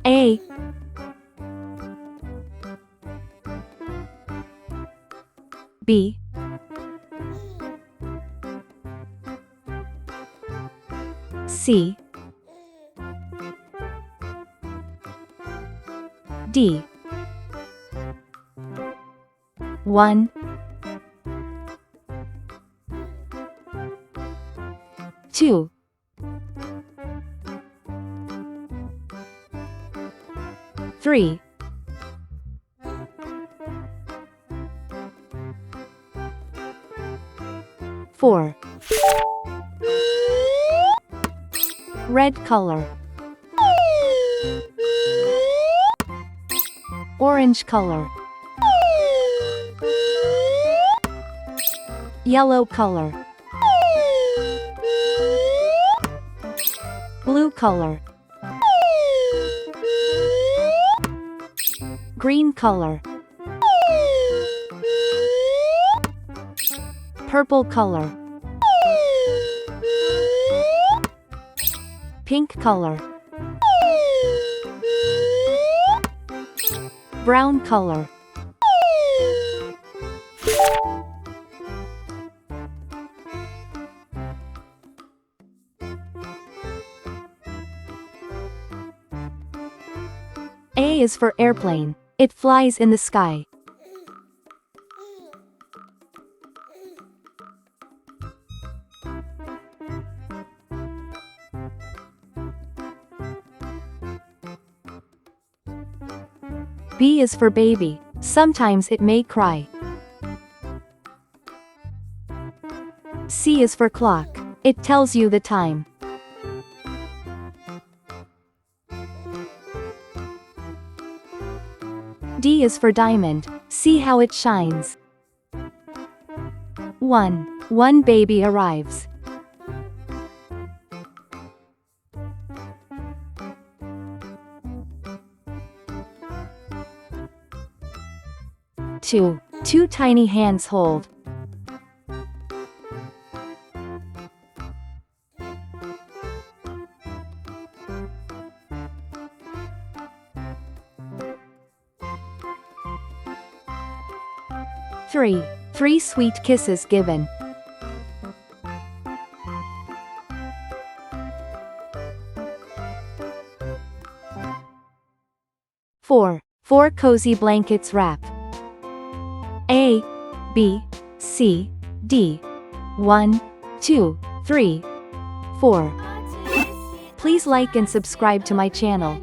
A, B, C, D. 1, 2, 3, 4. Red color, orange color, yellow color, blue color, green color, purple color, pink color, brown color. A is for airplane. It flies in the sky. B is for baby. Sometimes it may cry. C is for clock. It tells you the time. D is for diamond. See how it shines. 1 baby arrives. Two tiny hands hold. 3 sweet kisses given. 4 cozy blankets wrap. A, B, C, D. 1, 2, 3, 4. Please like and subscribe to my channel.